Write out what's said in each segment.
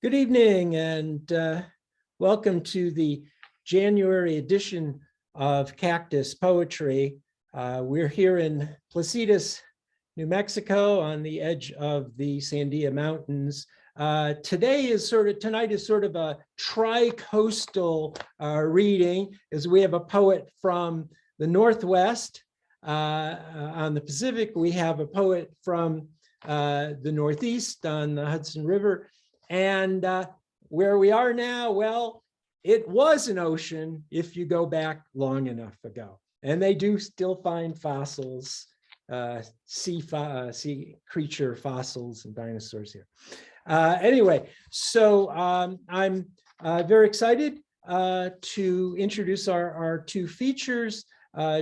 Good evening and welcome to the January edition of KAKTUS Poetry. We're here in Placitas, New Mexico on the edge of the Sandia Mountains. Tonight is sort of a tri-coastal reading, as we have a poet from the Northwest. On the Pacific, we have a poet from the Northeast on the Hudson River. And where we are now, well, it was an ocean if you go back long enough ago. And they do still find fossils, sea creature fossils and dinosaurs here. Anyway, so I'm very excited to introduce our two features,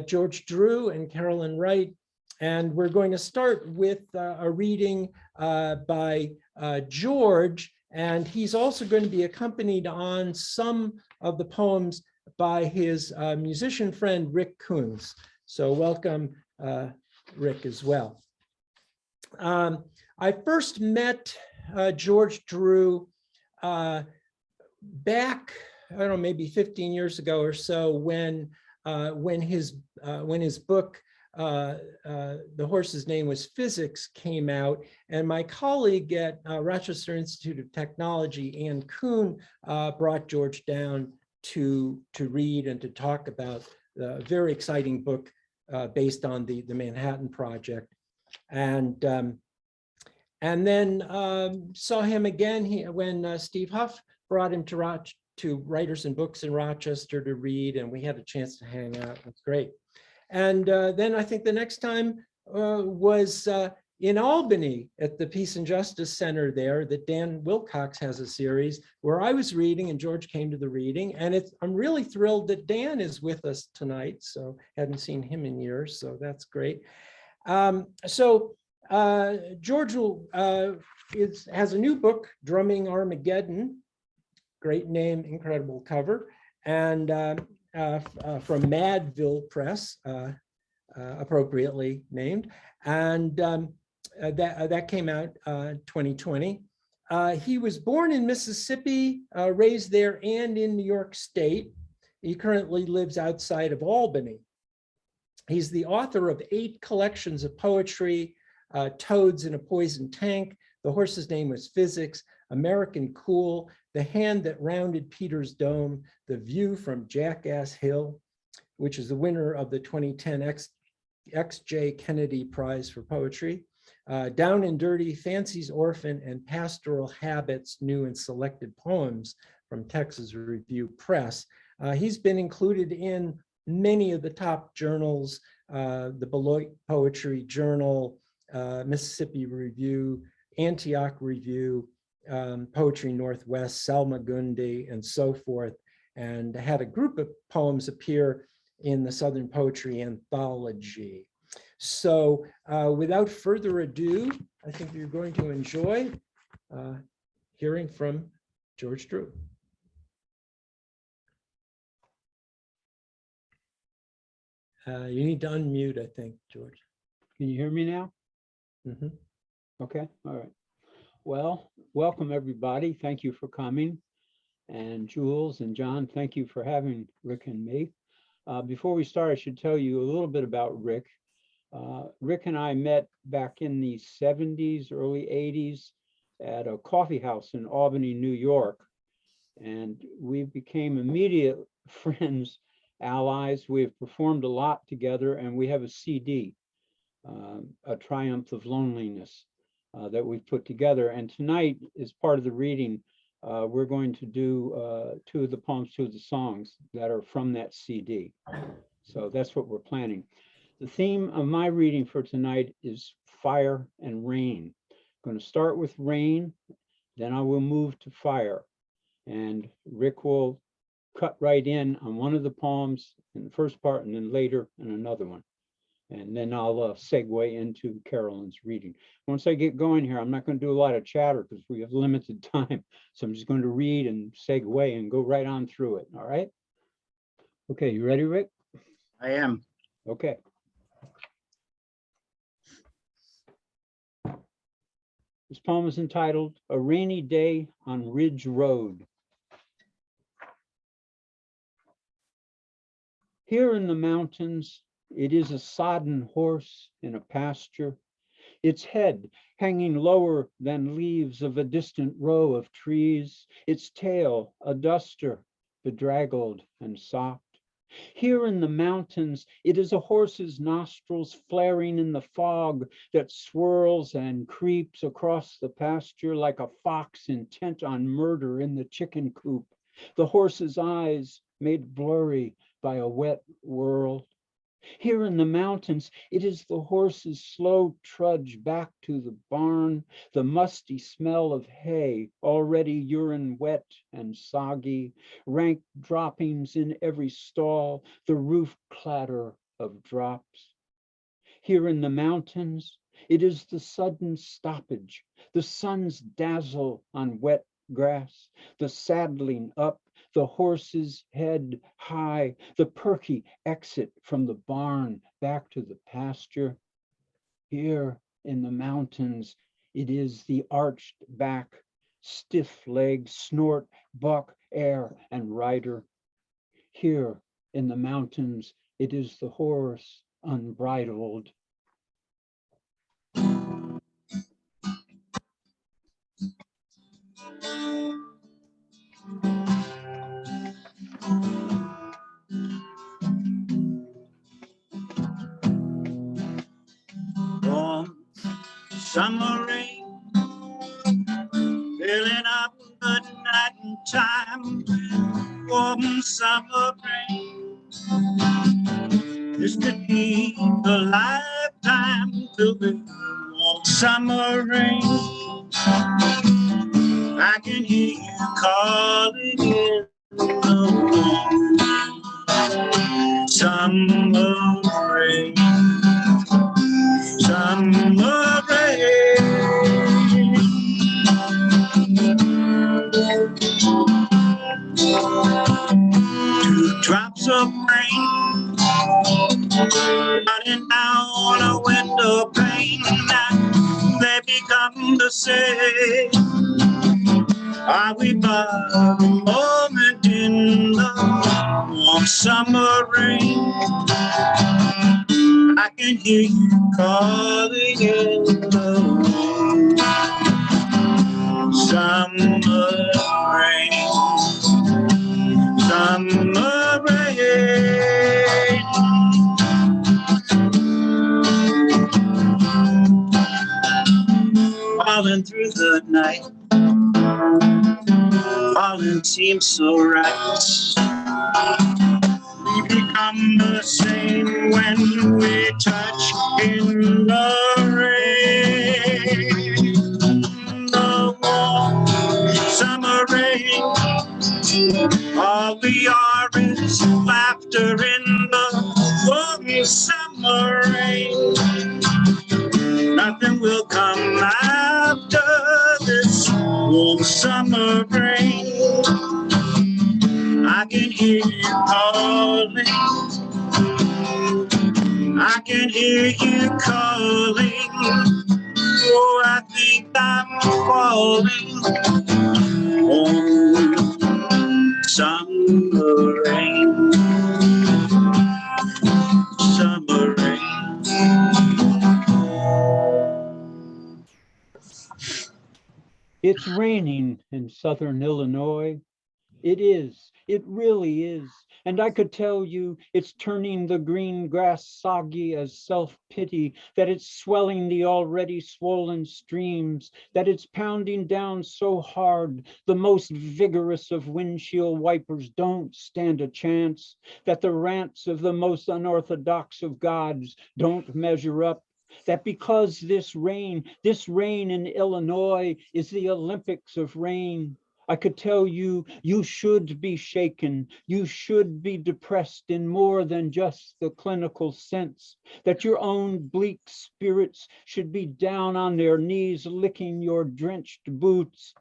George Drew and Carolyn Wright. And we're going to start with a reading by George, and he's also going to be accompanied on some of the poems by his musician friend, Rick Coons. So welcome, Rick, as well. I first met George Drew back, I don't know, maybe 15 years ago or so, when his book, The Horse's Name Was Physics, came out, and my colleague at Rochester Institute of Technology, Ann Kuhn, brought George down to read and to talk about the very exciting book based on the Manhattan Project. And then saw him again when Steve Huff brought him to Writers and Books in Rochester to read, and we had a chance to hang out. It was great. And then I think the next time was in Albany at the Peace and Justice Center there, that Dan Wilcox has a series where I was reading and George came to the reading. And I'm really thrilled that Dan is with us tonight. So hadn't seen him in years, so that's great. George has a new book, Drumming Armageddon. Great name, incredible cover. And from Madville Press, appropriately named, and that came out 2020. He was born in Mississippi, raised there and in New York State. He currently lives outside of Albany. He's the author of 8 collections of poetry, Toads in a Poison Tank, The Horse's Name Was Physics, American Cool, The Hand That Rounded Peter's Dome, The View from Jackass Hill, which is the winner of the 2010 X.J. Kennedy Prize for Poetry, Down and Dirty, Fancy's Orphan, and Pastoral Habits, New and Selected Poems from Texas Review Press. He's been included in many of the top journals, the Beloit Poetry Journal, Mississippi Review, Antioch Review, Poetry Northwest, Salmagundi, and so forth, and had a group of poems appear in the Southern Poetry Anthology. So without further ado, I think you're going to enjoy hearing from George Drew. You need to unmute, I think, George. Can you hear me now? Mm-hmm. Okay, all right. Well, welcome everybody. Thank you for coming. And Jules and John, thank you for having Rick and me. Before we start, I should tell you a little bit about Rick. Rick and I met back in the 70s, early 80s at a coffee house in Albany, New York. And we became immediate friends, allies. We've performed a lot together, and we have a CD, A Triumph of Loneliness, that we've put together. And tonight, as part of the reading, we're going to do 2 of the poems, 2 of the songs that are from that CD. So that's what we're planning. The theme of my reading for tonight is fire and rain. I'm going to start with rain, then I will move to fire. And Rick will cut right in on one of the poems in the first part, and then later in another one. And then I'll segue into Carolyn's reading. Once I get going here, I'm not going to do a lot of chatter because we have limited time. So I'm just going to read and segue and go right on through it. All right. Okay, you ready, Rick? I am. Okay. This poem is entitled A Rainy Day on Ridge Road. Here in the mountains, it is a sodden horse in a pasture, its head hanging lower than leaves of a distant row of trees, its tail a duster, bedraggled and sopped. Here in the mountains, it is a horse's nostrils flaring in the fog that swirls and creeps across the pasture like a fox intent on murder in the chicken coop. The horse's eyes made blurry by a wet world. Here in the mountains, it is the horse's slow trudge back to the barn, the musty smell of hay, already urine wet and soggy, rank droppings in every stall, the roof clatter of drops. Here in the mountains, it is the sudden stoppage, the sun's dazzle on wet grass, the saddling up, the horse's head high, the perky exit from the barn back to the pasture. Here in the mountains, it is the arched back, stiff legs, snort, buck, air, and rider. Here in the mountains, it is the horse unbridled. Warm summer rain, filling up the night time. Warm summer rain, this could be a lifetime to be. Warm summer rain, I can hear you calling in the warm summer rain. Summer rain, two drops of rain running down a window pane, and they become the same. Are we but a moment in the warm summer rain? I can hear you calling in the summer rain, summer rain. Falling through the night, falling seems so right. We become the same when we touch in the rain. The warm summer rain, all we are is laughter in the warm summer rain. Nothing will come after this warm summer rain. I can hear you calling, I can hear you calling. Oh, I think I'm falling. Oh, summer rain, summer rain. It's raining in southern Illinois. It really is. And I could tell you it's turning the green grass soggy as self-pity, that it's swelling the already swollen streams, that it's pounding down so hard the most vigorous of windshield wipers don't stand a chance, that the rants of the most unorthodox of gods don't measure up, that because this rain in Illinois is the Olympics of rain. I could tell you, you should be shaken. You should be depressed in more than just the clinical sense, that your own bleak spirits should be down on their knees licking your drenched boots.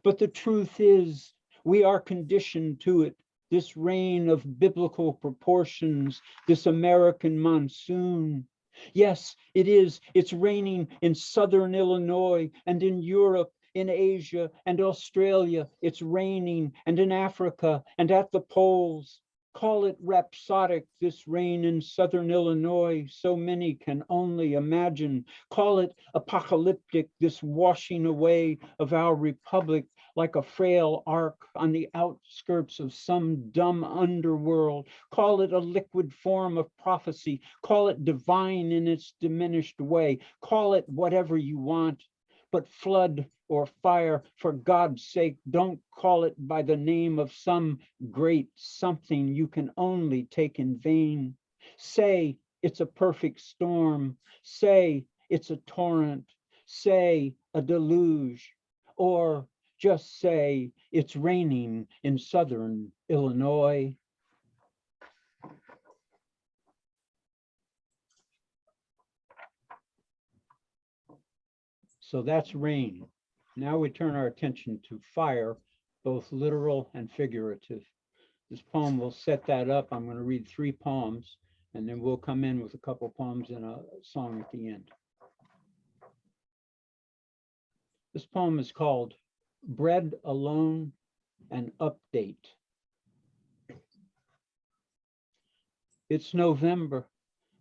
But the truth is, we are conditioned to it. This rain of biblical proportions, this American monsoon. Yes, it is. It's raining in southern Illinois and in Europe, in Asia and Australia. It's raining and in Africa and at the poles. Call it rhapsodic, this rain in southern Illinois, so many can only imagine. Call it apocalyptic, this washing away of our republic like a frail ark on the outskirts of some dumb underworld. Call it a liquid form of prophecy. Call it divine in its diminished way. Call it whatever you want. But flood or fire, for God's sake, don't call it by the name of some great something you can only take in vain. Say it's a perfect storm. Say it's a torrent. Say a deluge. Or just say it's raining in southern Illinois. So that's rain. Now we turn our attention to fire, both literal and figurative. This poem will set that up. I'm going to read 3 poems, and then we'll come in with a couple poems and a song at the end. This poem is called Bread Alone, an Update. It's November,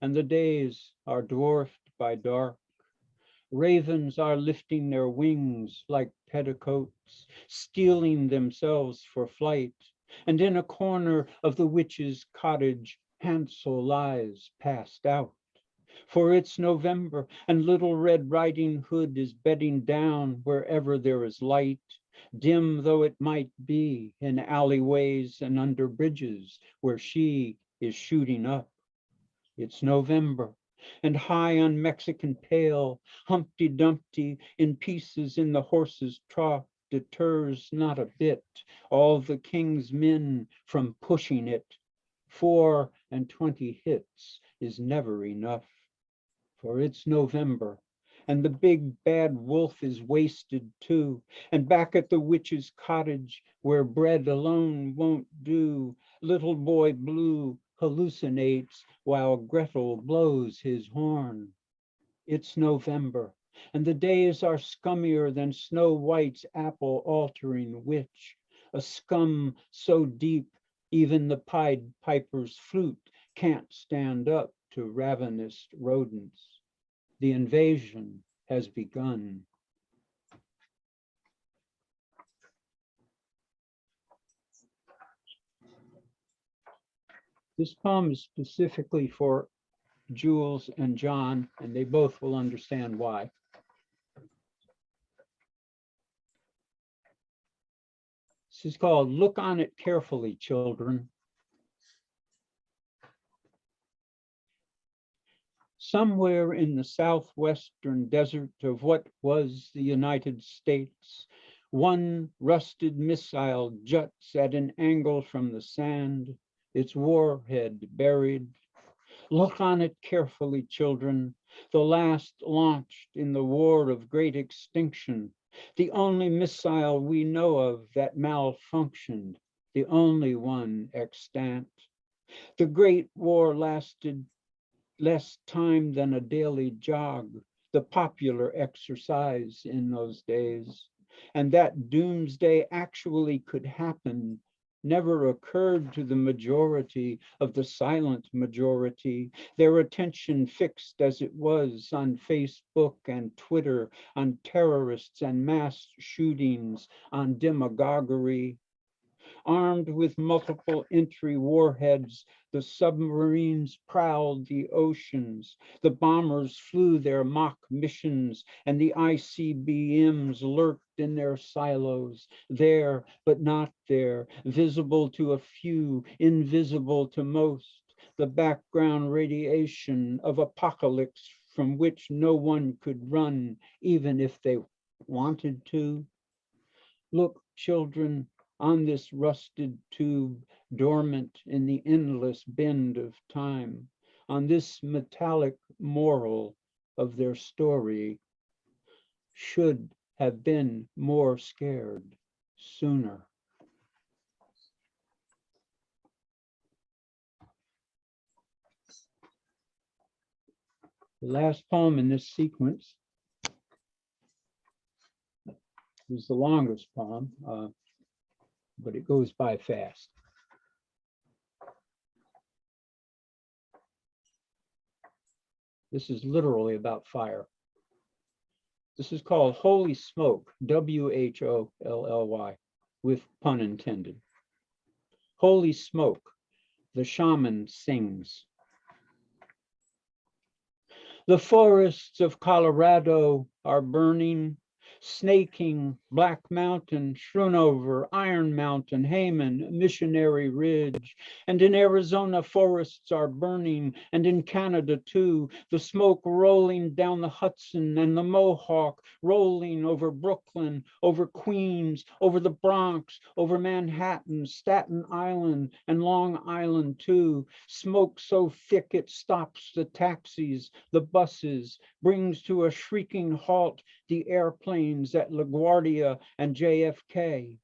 and the days are dwarfed by dark. Ravens are lifting their wings like petticoats, steeling themselves for flight. And in a corner of the witch's cottage, Hansel lies passed out. For it's November, and Little Red Riding Hood is bedding down wherever there is light, dim though it might be in alleyways and under bridges where she is shooting up. It's November, and high on Mexican pale, Humpty Dumpty in pieces in the horse's trough deters not a bit all the king's men from pushing it. 24 hits is never enough. For it's November, and the big bad wolf is wasted too, and back at the witch's cottage where bread alone won't do, little boy Blue hallucinates while Gretel blows his horn. It's November, and the days are scummier than Snow White's apple altering witch, a scum so deep even the Pied Piper's flute can't stand up to ravenous rodents. The invasion has begun. This poem is specifically for Jules and John, and they both will understand why. This is called Look on It Carefully, Children. Somewhere in the southwestern desert of what was the United States, one rusted missile juts at an angle from the sand, its warhead buried. Look on it carefully, children, the last launched in the war of great extinction, the only missile we know of that malfunctioned, the only one extant. The Great War lasted less time than a daily jog, the popular exercise in those days. And that doomsday actually could happen never occurred to the majority of the silent majority, their attention fixed as it was on Facebook and Twitter, on terrorists and mass shootings, on demagoguery. Armed with multiple entry warheads, the submarines prowled the oceans, the bombers flew their mock missions, and the ICBMs lurked in their silos, there but not there, visible to a few, invisible to most, the background radiation of apocalypse from which no one could run, even if they wanted to. Look, children, on this rusted tube, dormant in the endless bend of time, on this metallic moral of their story, should have been more scared sooner. The last poem in this sequence is the longest poem, but it goes by fast. This is literally about fire. This is called Holy Smoke, W-H-O-L-L-Y, with pun intended. Holy smoke, the shaman sings. The forests of Colorado are burning, Snaking, Black Mountain, Schoonover, Iron Mountain, Hayman, Missionary Ridge. And in Arizona, forests are burning, and in Canada too, the smoke rolling down the Hudson and the Mohawk, rolling over Brooklyn, over Queens, over the Bronx, over Manhattan, Staten Island, and Long Island too. Smoke so thick it stops the taxis, the buses, brings to a shrieking halt the airplanes at LaGuardia and JFK.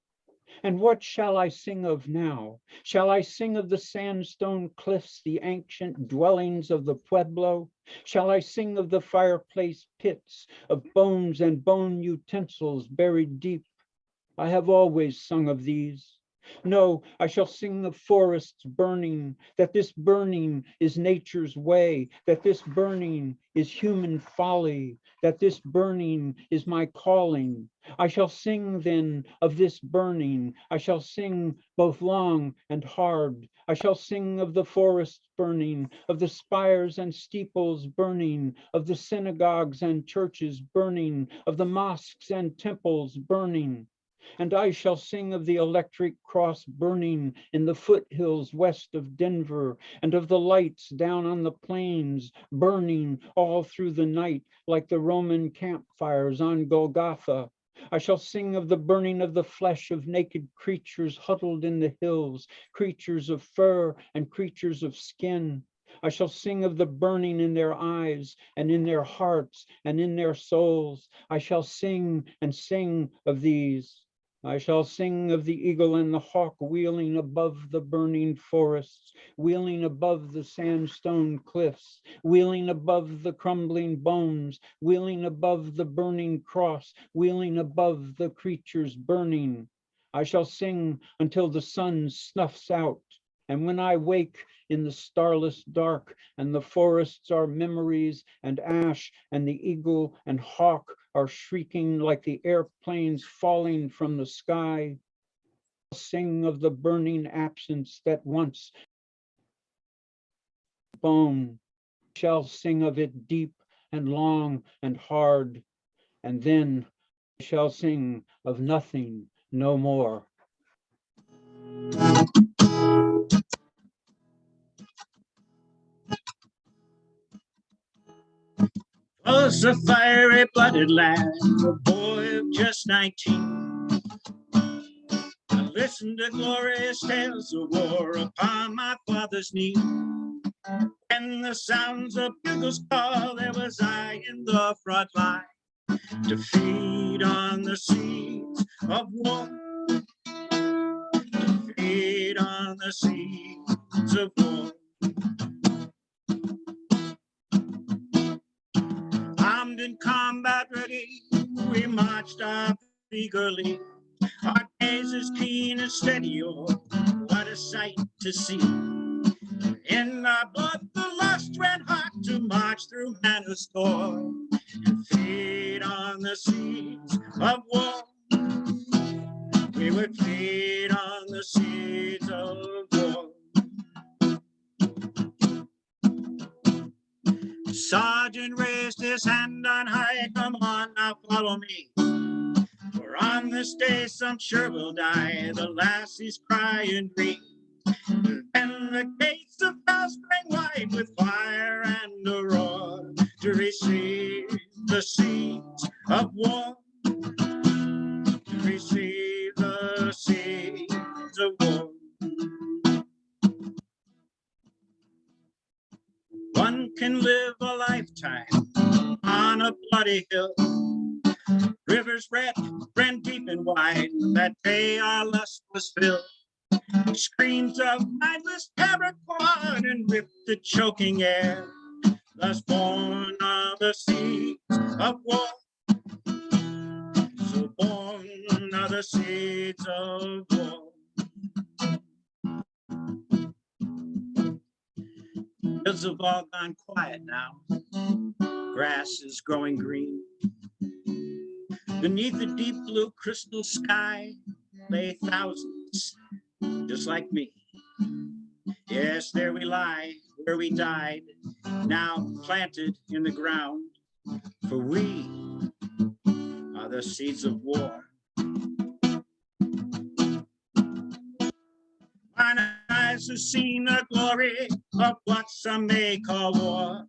And what shall I sing of now? Shall I sing of the sandstone cliffs, the ancient dwellings of the Pueblo? Shall I sing of the fireplace pits, of bones and bone utensils buried deep? I have always sung of these. No, I shall sing of forests burning, that this burning is nature's way, that this burning is human folly, that this burning is my calling. I shall sing then of this burning. I shall sing both long and hard. I shall sing of the forests burning, of the spires and steeples burning, of the synagogues and churches burning, of the mosques and temples burning. And I shall sing of the electric cross burning in the foothills west of Denver, and of the lights down on the plains burning all through the night like the Roman campfires on Golgotha. I shall sing of the burning of the flesh of naked creatures huddled in the hills, creatures of fur and creatures of skin. I shall sing of the burning in their eyes and in their hearts and in their souls. I shall sing and sing of these. I shall sing of the eagle and the hawk wheeling above the burning forests, wheeling above the sandstone cliffs, wheeling above the crumbling bones, wheeling above the burning cross, wheeling above the creatures burning. I shall sing until the sun snuffs out, and when I wake in the starless dark, and the forests are memories and ash, and the eagle and hawk are shrieking like the airplanes falling from the sky, I'll sing of the burning absence that once bone, shall sing of it deep and long and hard, and then I shall sing of nothing no more. Was a fiery blooded lad, a boy of just 19. I listened to glorious tales of war upon my father's knee. And the sounds of bugles call, there was I in the front line to feed on the seeds of war, to feed on the seeds of war. Armed in combat ready, we marched off eagerly, our gazes keen and steady, oh, what a sight to see. In our blood the lust ran hot to march through man's toil and feed on the seeds of war. We would feed on the seeds of war. The sergeant raised his hand on high, come on now follow me. For on this day some sure will die, the lassies cry and grieve. And the gates of hell sprang wide with fire and a roar to receive the seeds of war, to receive the seeds of war. One can live a lifetime on a bloody hill. Rivers red, ran deep and wide, that day our lust was filled. Screams of mindless terror clawed and ripped the choking air. thus born of the seeds of war. So born of the seeds of war. Hills have all gone quiet now. Grass is growing green. Beneath the deep blue crystal sky lay thousands just like me. Yes, there we lie, where we died, now planted in the ground. For we are the seeds of war. Mine eyes have seen the glory of what some may call war.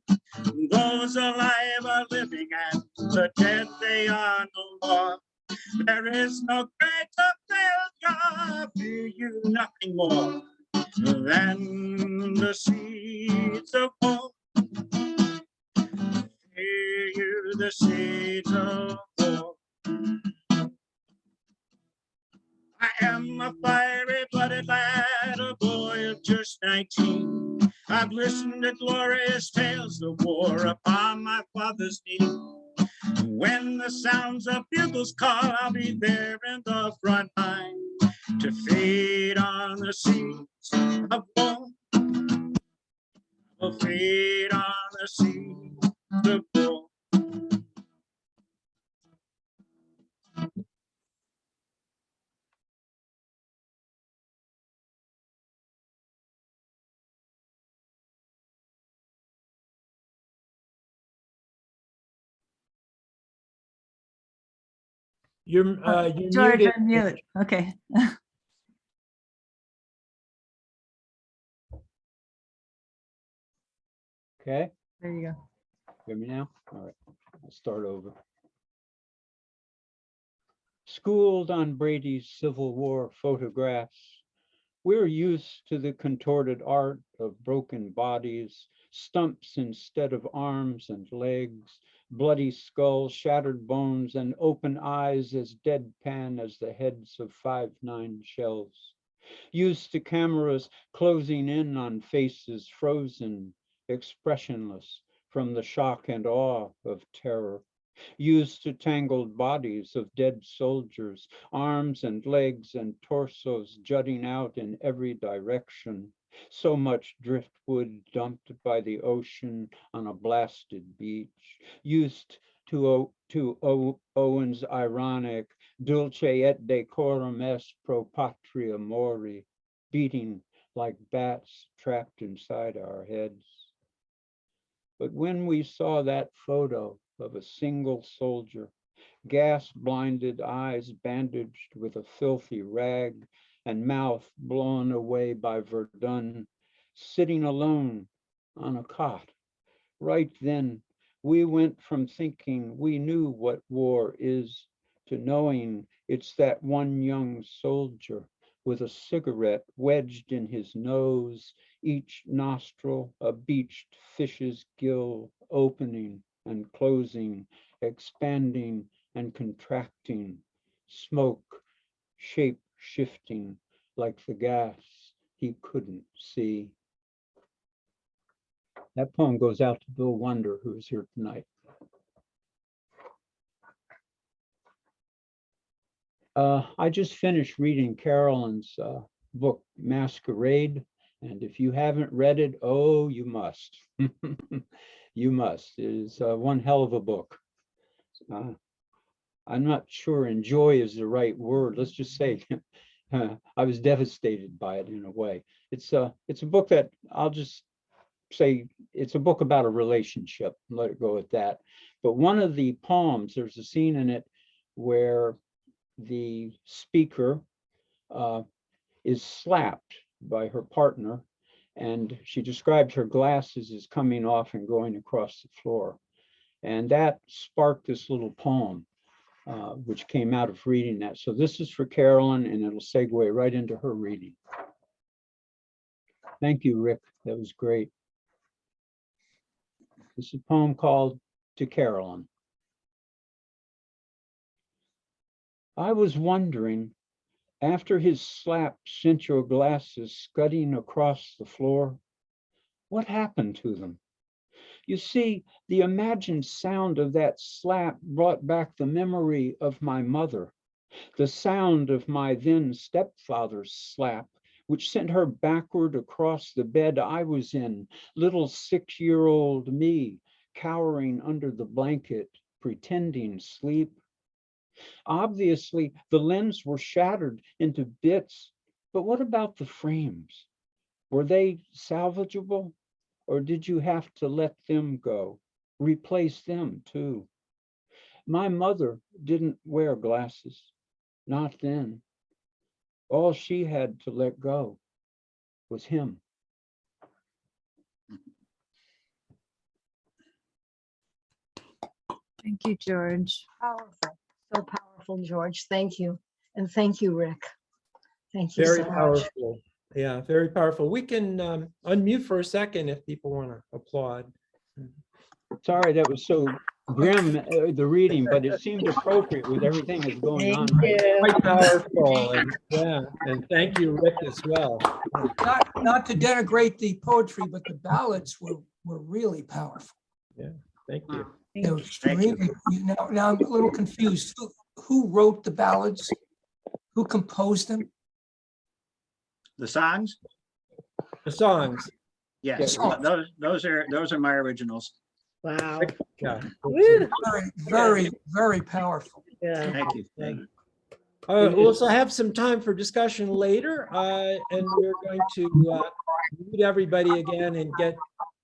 Those alive are living and the dead they are no more. There is no greater failure, fear you nothing more than the seeds of war. Fear you the seeds of war. I am a fiery-blooded lad, a boy of just 19. I've listened to glorious tales of war upon my father's knee. When the sounds of bugles call, I'll be there in the front line to feed on the seeds of war. I'll feed on the seeds of war. You're George, muted. unmute. Okay. Okay, There you go. hear me now? All right, I'll start over. Schooled on Brady's Civil War photographs, we're used to the contorted art of broken bodies, stumps instead of arms and legs, bloody skulls, shattered bones, and open eyes as deadpan as the heads of 5.9 shells. Used to cameras closing in on faces frozen, expressionless from the shock and awe of terror. Used to tangled bodies of dead soldiers, arms and legs and torsos jutting out in every direction. So much driftwood dumped by the ocean on a blasted beach. Used to Owen's ironic dulce et decorum est pro patria mori, beating like bats trapped inside our heads. But when we saw that photo of a single soldier, gas-blinded eyes bandaged with a filthy rag and mouth blown away by Verdun, sitting alone on a cot, right then, we went from thinking we knew what war is to knowing it's that one young soldier with a cigarette wedged in his nose, each nostril a beached fish's gill, opening and closing, expanding and contracting, smoke shape shifting like the gas he couldn't see. That poem goes out to Bill Wonder, who is here tonight. I just finished reading Carolyn's book, Masquerade. And if you haven't read it, oh, you must. You must. It is one hell of a book. I'm not sure enjoy is the right word. Let's just say I was devastated by it in a way. It's a book that I'll just say it's a book about a relationship. Let it go at that. But one of the poems, there's a scene in it where the speaker is slapped by her partner, and she describes her glasses as coming off and going across the floor. And that sparked this little poem, which came out of reading that. So this is for Carolyn, and it'll segue right into her reading. Thank you, Rick. That was great. This is a poem called To Carolyn. I was wondering, after his slap sent your glasses scudding across the floor, what happened to them? You see, the imagined sound of that slap brought back the memory of my mother, the sound of my then stepfather's slap, which sent her backward across the bed I was in, little 6-year-old me, cowering under the blanket, pretending sleep. Obviously, the limbs were shattered into bits, but what about the frames? Were they salvageable, or did you have to let them go, replace them too? My mother didn't wear glasses, not then. All she had to let go was him. Thank you, George. Powerful, so powerful, George. Thank you. And thank you, Rick. Thank you Very so much. powerful. Yeah, very powerful. We can unmute for a second if people want to applaud. Sorry that was so grim, the reading, but it seemed appropriate with everything that's going on right now. Quite powerful. And, yeah, and thank you, Rick, as well. Not to denigrate the poetry, but the ballads were really powerful. Thank you. They were extremely, now I'm a little confused. Who wrote the ballads? Who composed them? The songs? The songs. Yes, Yeah. those are my originals. Wow. Yeah. Very powerful. Yeah. Thank you. Thank you. We'll also have some time for discussion later, and we're going to mute everybody again and get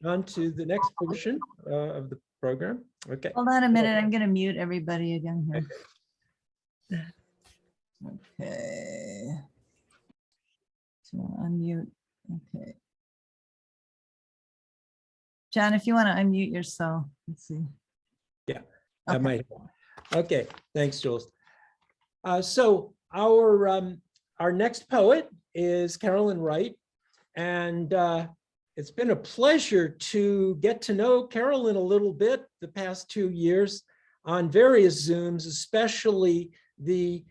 on to the next portion of the program. Okay. Hold on a minute. I'm going to mute everybody again here. Okay. So unmute. Okay. John, if you want to unmute yourself, let's see. That Okay. might help. Okay, thanks, Jules. So our next poet is Carolyn Wright, and it's been a pleasure to get to know Carolyn a little bit the past 2 years on various Zooms, especially the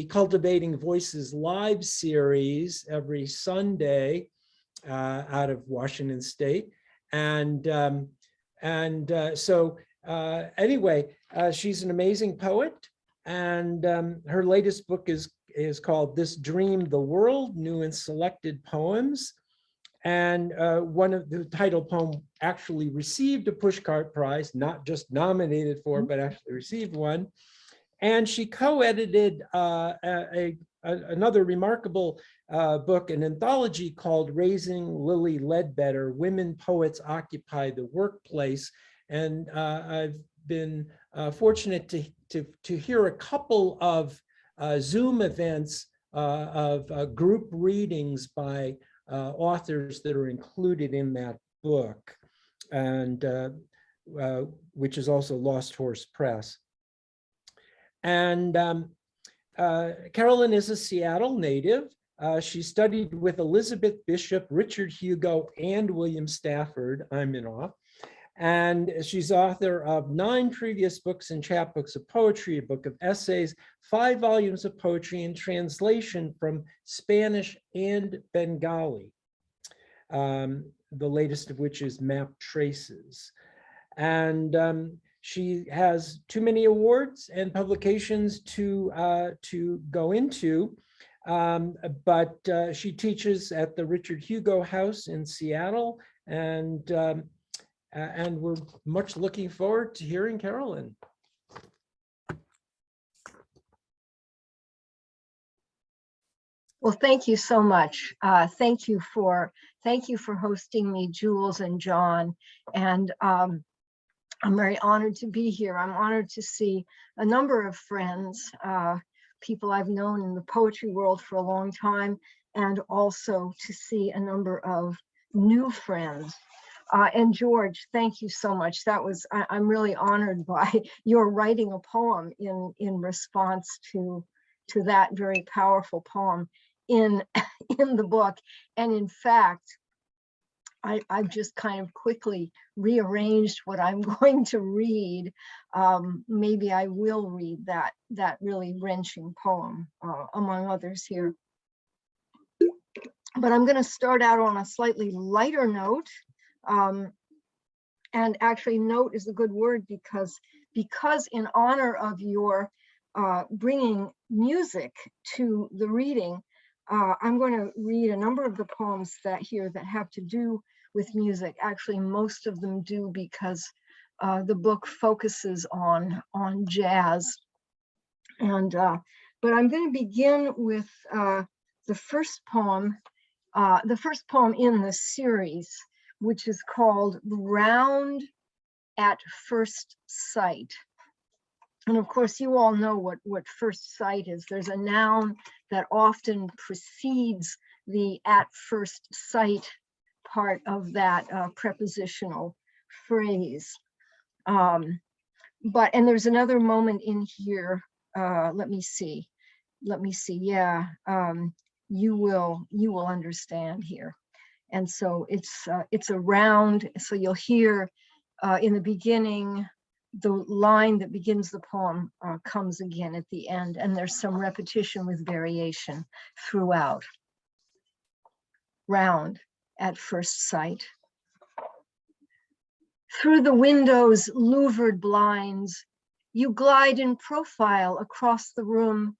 Cultivating Voices live series every Sunday out of Washington State. Anyway, she's an amazing poet, and her latest book is called This Dream, the World, New and Selected Poems. And one of the title poem actually received a Pushcart Prize, not just nominated for, but actually received one. And she co-edited another remarkable book, an anthology called Raising Lilly Ledbetter, Women Poets Occupy the Workplace. And I've been fortunate to hear a couple of Zoom events of group readings by authors that are included in that book, and which is also Lost Horse Press. And Carolyn is a Seattle native. She studied with Elizabeth Bishop, Richard Hugo, and William Stafford. I'm in awe. And she's author of 9 previous books and chapbooks of poetry, a book of essays, 5 volumes of poetry in translation from Spanish and Bengali, the latest of which is Map Traces. And she has too many awards and publications to go into, but she teaches at the Richard Hugo House in Seattle, and we're much looking forward to hearing Carolyn. Well, thank you so much. Thank you for hosting me, Jules and John. And I'm very honored to be here. I'm honored to see a number of friends, people I've known in the poetry world for a long time, and also to see a number of new friends. And George, thank you so much. I'm really honored by your writing a poem in response to that very powerful poem in the book. And in fact, I've just kind of quickly rearranged what I'm going to read. Maybe I will read that really wrenching poem, among others here. But I'm going to start out on a slightly lighter note. And actually note is a good word because in honor of your bringing music to the reading, I'm going to read a number of the poems that have to do with music. Actually, most of them do because the book focuses on jazz. And but I'm going to begin with the first poem in the series, which is called Round at First Sight. And of course, you all know what first sight is. There's a noun that often precedes the at first sight part of that prepositional phrase. And there's another moment in here. Let me see. Yeah, you will understand here. And so it's a round. So you'll hear in the beginning, the line that begins the poem comes again at the end, and there's some repetition with variation throughout. Round at first sight. Through the window's louvered blinds, you glide in profile across the room,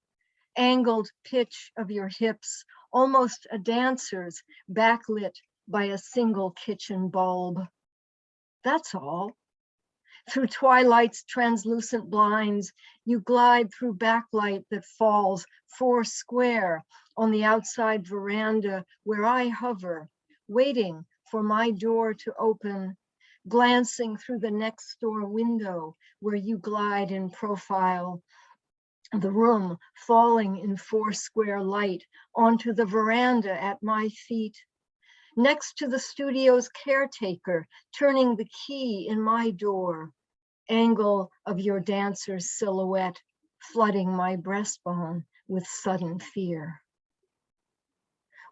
angled pitch of your hips, almost a dancer's, backlit by a single kitchen bulb. That's all. Through twilight's translucent blinds, you glide through backlight that falls 4 square on the outside veranda where I hover, waiting for my door to open, glancing through the next door window where you glide in profile, the room falling in 4 square light onto the veranda at my feet, next to the studio's caretaker, turning the key in my door, angle of your dancer's silhouette, flooding my breastbone with sudden fear.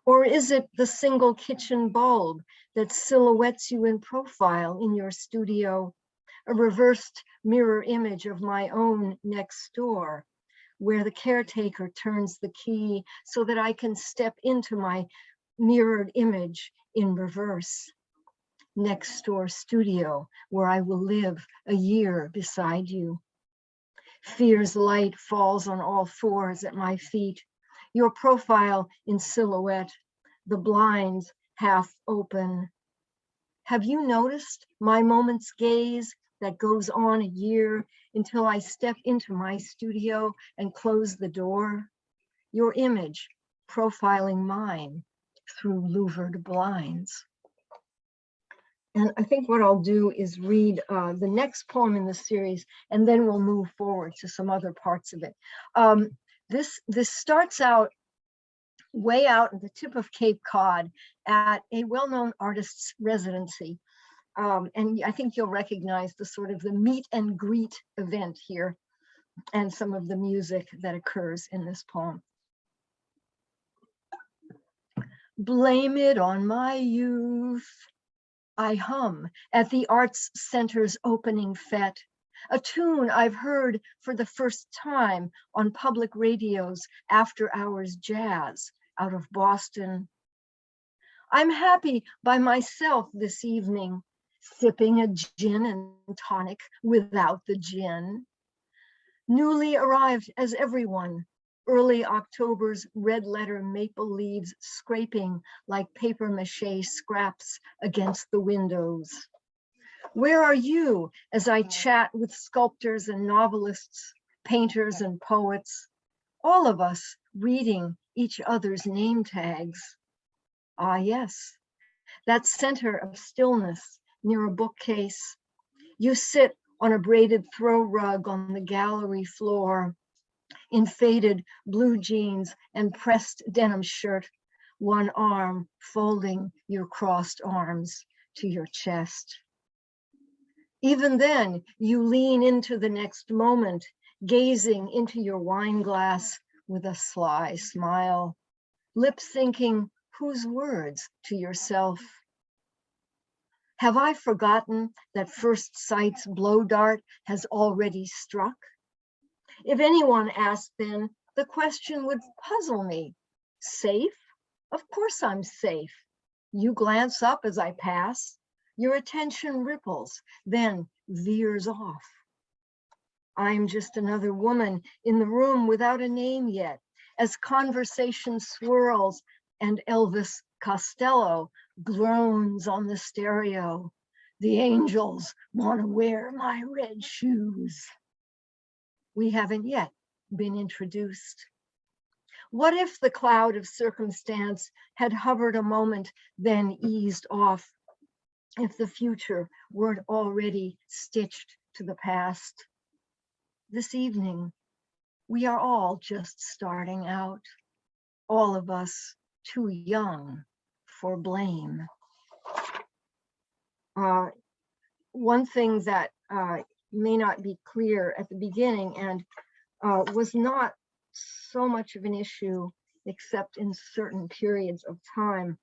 Or is it the single kitchen bulb that silhouettes you in profile in your studio, a reversed mirror image of my own next door, where the caretaker turns the key so that I can step into my mirrored image in reverse? Next door studio where I will live a year beside you. Fear's light falls on all 4s at my feet, your profile in silhouette, the blinds half open. Have you noticed my moment's gaze that goes on a year until I step into my studio and close the door? Your image profiling mine through louvered blinds. And I think what I'll do is read the next poem in the series, and then we'll move forward to some other parts of it. This starts out way out at the tip of Cape Cod at a well-known artist's residency. And I think you'll recognize the sort of the meet and greet event here and some of the music that occurs in this poem. Blame it on my youth, I hum at the Arts Center's opening fete, a tune I've heard for the first time on public radio's after-hours jazz out of Boston. I'm happy by myself this evening, sipping a gin and tonic without the gin. Newly arrived as everyone, early October's red letter maple leaves scraping like paper mache scraps against the windows. Where are you as I chat with sculptors and novelists, painters and poets, all of us reading each other's name tags? Ah, yes, that center of stillness near a bookcase. You sit on a braided throw rug on the gallery floor, in faded blue jeans and pressed denim shirt, one arm folding your crossed arms to your chest. Even then, you lean into the next moment, gazing into your wine glass with a sly smile, lip syncing whose words to yourself. Have I forgotten that first sight's blow dart has already struck? If anyone asked then, the question would puzzle me. Safe? Of course I'm safe. You glance up as I pass. Your attention ripples, then veers off. I'm just another woman in the room without a name yet, as conversation swirls and Elvis Costello groans on the stereo. The angels want to wear my red shoes. We haven't yet been introduced. What if the cloud of circumstance had hovered a moment, then eased off? If the future weren't already stitched to the past? This evening, we are all just starting out, all of us too young for blame. One thing that may not be clear at the beginning and was not so much of an issue except in certain periods of time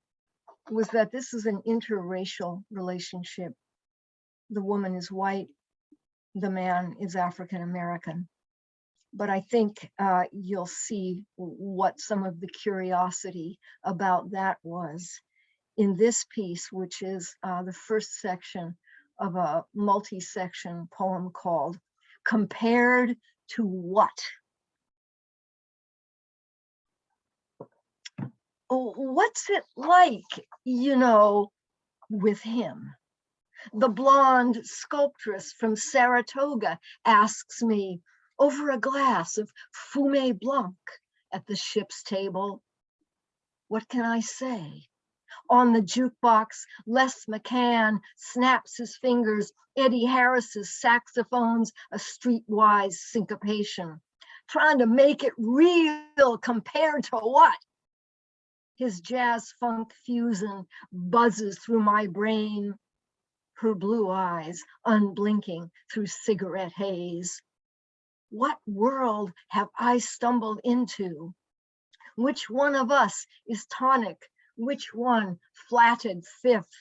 was that this is an interracial relationship. The woman is white, the man is African American. But I think you'll see what some of the curiosity about that was in this piece, which is the first section of a multi-section poem called Compared to What? What's it like, you know, with him? The blonde sculptress from Saratoga asks me over a glass of Fumé Blanc at the ship's table. What can I say? On the jukebox, Les McCann snaps his fingers, Eddie Harris's saxophones, a streetwise syncopation, trying to make it real compared to what? His jazz funk fusion buzzes through my brain, her blue eyes unblinking through cigarette haze. What world have I stumbled into? Which one of us is tonic? Which one flatted fifth?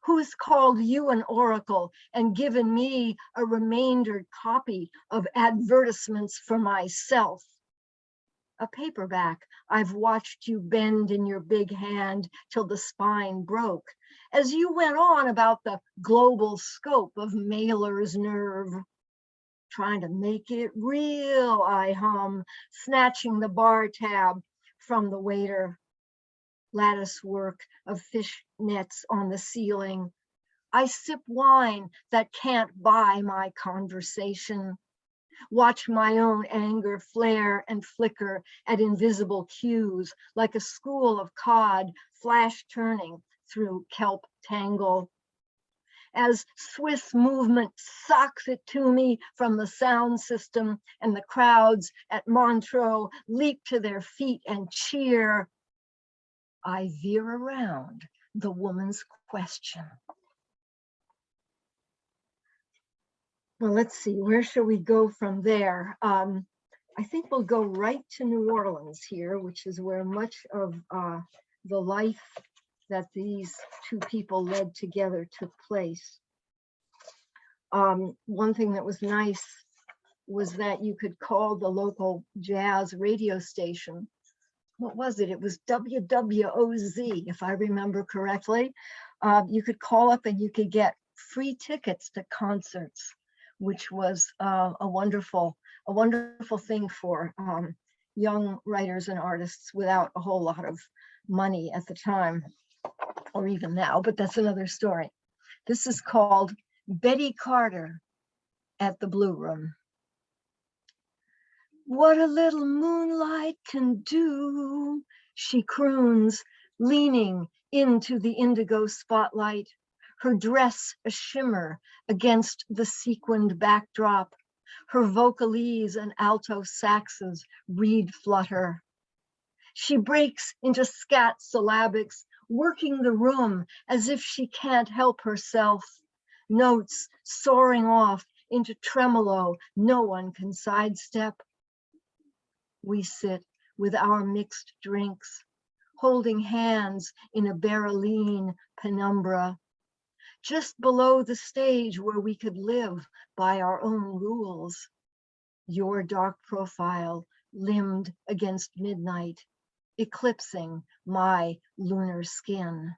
Who's called you an oracle and given me a remaindered copy of advertisements for myself? A paperback I've watched you bend in your big hand till the spine broke, as you went on about the global scope of Mailer's nerve. Trying to make it real, I hum, snatching the bar tab from the waiter. Lattice work of fish nets on the ceiling. I sip wine that can't buy my conversation. Watch my own anger flare and flicker at invisible cues like a school of cod flash turning through kelp tangle. As Swiss movement sucks it to me from the sound system and the crowds at Montreux leap to their feet and cheer, I veer around the woman's question. Well, let's see, where shall we go from there? I think we'll go right to New Orleans here, which is where much of the life that these two people led together took place. One thing that was nice was that you could call the local jazz radio station. What was it? It was WWOZ, if I remember correctly. You could call up and you could get free tickets to concerts, which was a wonderful thing for young writers and artists without a whole lot of money at the time, or even now, but that's another story. This is called Betty Carter at the Blue Room. What a little moonlight can do, she croons, leaning into the indigo spotlight, her dress a shimmer against the sequined backdrop, her vocalese and alto saxes reed flutter. She breaks into scat syllabics, working the room as if she can't help herself, notes soaring off into tremolo no one can sidestep. We sit with our mixed drinks, holding hands in a Berylline penumbra, just below the stage where we could live by our own rules. Your dark profile limned against midnight, eclipsing my lunar skin.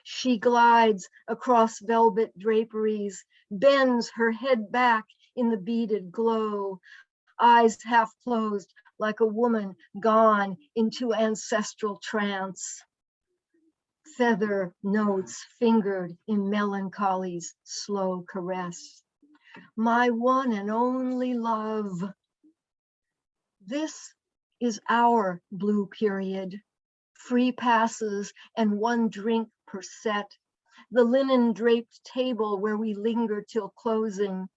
She glides across velvet draperies, bends her head back in the beaded glow, eyes half closed like a woman gone into ancestral trance. Feather notes fingered in melancholy's slow caress. My one and only love. This is our blue period. Free passes and one drink per set. The linen draped table where we linger till closing,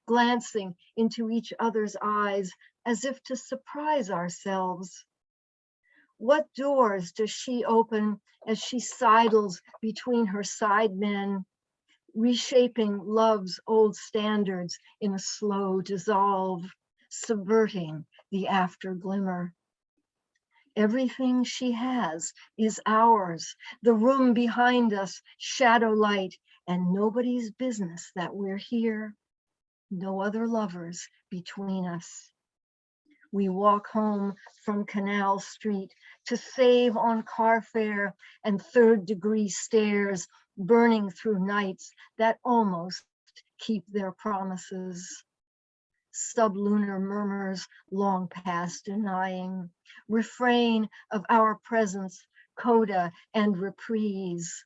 glancing into each other's eyes as if to surprise ourselves. What doors does she open as she sidles between her side men, reshaping love's old standards in a slow dissolve, subverting the after glimmer? Everything she has is ours, the room behind us, shadow light, and nobody's business that we're here. No other lovers between us. We walk home from Canal Street to save on car fare and third-degree stares, burning through nights that almost keep their promises. Sublunar murmurs long past denying, refrain of our presence, coda and reprise,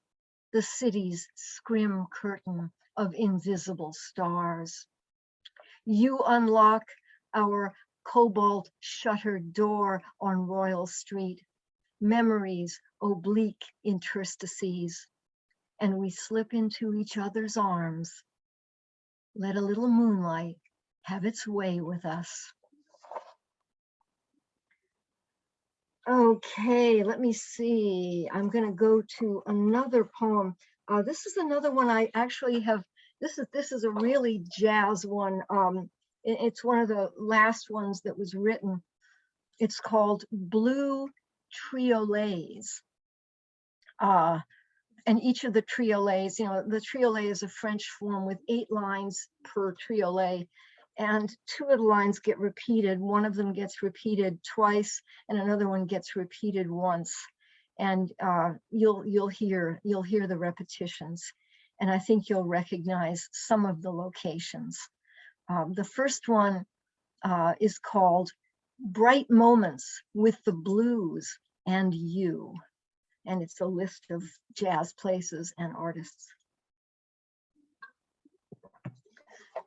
the city's scrim curtain of invisible stars. You unlock our cobalt shuttered door on Royal Street, memories oblique interstices, and we slip into each other's arms. Let a little moonlight have its way with us. Okay, let me see. I'm going to go to another poem. This is another one I actually have. This is a really jazz one. It's one of the last ones that was written. It's called Blue Triolets. And each of the triolets, the triolet is a French form with 8 lines per triolet. And 2 of the lines get repeated. One of them gets repeated twice, and another one gets repeated once. And you'll hear the repetitions, and I think you'll recognize some of the locations. The first one is called Bright Moments with the Blues and You, and it's a list of jazz places and artists.